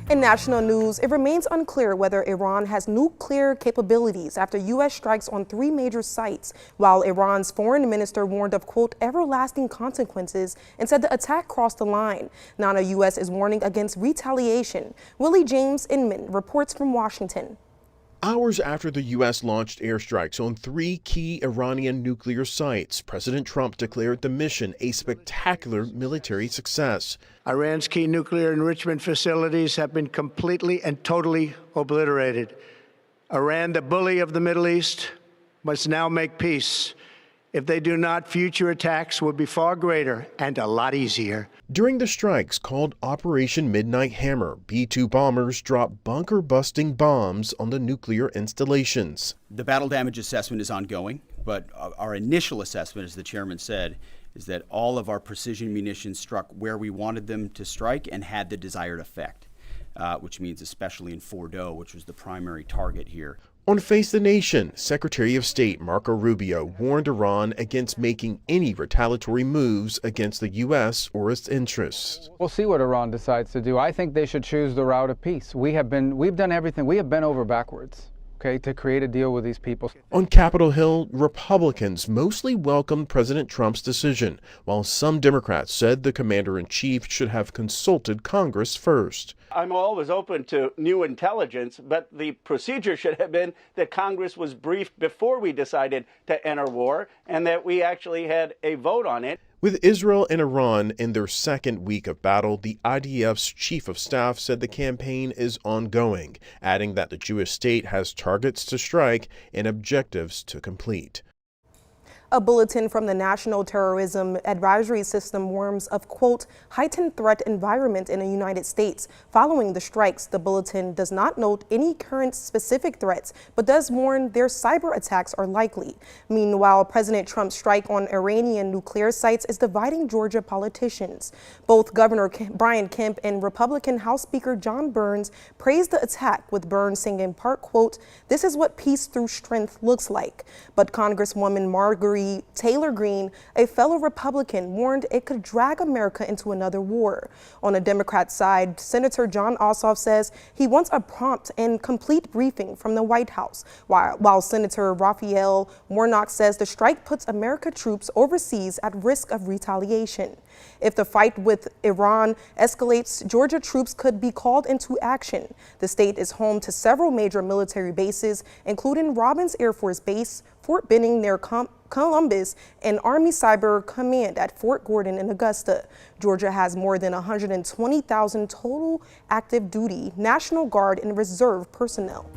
In national news, it remains unclear whether Iran has nuclear capabilities after U.S. strikes on 3 major sites, while Iran's foreign minister warned of, quote, everlasting consequences and said the attack crossed the line. Now the U.S. is warning against retaliation. Willie James Inman reports from Washington. Hours after the U.S. launched airstrikes on 3 key Iranian nuclear sites, President Trump declared the mission a spectacular military success. Iran's key nuclear enrichment facilities have been completely and totally obliterated. Iran, the bully of the Middle East, must now make peace. If they do not, future attacks will be far greater and a lot easier. During the strikes called Operation Midnight Hammer, B-2 bombers dropped bunker-busting bombs on the nuclear installations. The battle damage assessment is ongoing, but our initial assessment, as the chairman said, is that all of our precision munitions struck where we wanted them to strike and had the desired effect, which means especially in Fordo, which was the primary target here. On Face the Nation, Secretary of State Marco Rubio warned Iran against making any retaliatory moves against the U.S. or its interests. We'll see what Iran decides to do. I think they should choose the route of peace. We've done everything. We have bent over backwards, okay, to create a deal with these people. On Capitol Hill, Republicans mostly welcomed President Trump's decision, while some Democrats said the commander-in-chief should have consulted Congress first. I'm always open to new intelligence, but the procedure should have been that Congress was briefed before we decided to enter war and that we actually had a vote on it. With Israel and Iran in their second week of battle, the IDF's chief of staff said the campaign is ongoing, adding that the Jewish state has targets to strike and objectives to complete. A bulletin from the National Terrorism Advisory System warns of, quote, heightened threat environment in the United States. Following the strikes, the bulletin does not note any current specific threats, but does warn their cyber attacks are likely. Meanwhile, President Trump's strike on Iranian nuclear sites is dividing Georgia politicians. Both Governor Brian Kemp and Republican House Speaker John Burns praised the attack, with Burns saying in part, quote, this is what peace through strength looks like. But Congresswoman Marguerite Taylor Greene, a fellow Republican, warned it could drag America into another war. On the Democrat side, Senator Jon Ossoff says he wants a prompt and complete briefing from the White House, while Senator Raphael Warnock says the strike puts American troops overseas at risk of retaliation. If the fight with Iran escalates, Georgia troops could be called into action. The state is home to several major military bases, including Robins Air Force Base, Fort Benning near Columbus, and Army Cyber Command at Fort Gordon in Augusta. Georgia has more than 120,000 total active duty National Guard and Reserve personnel.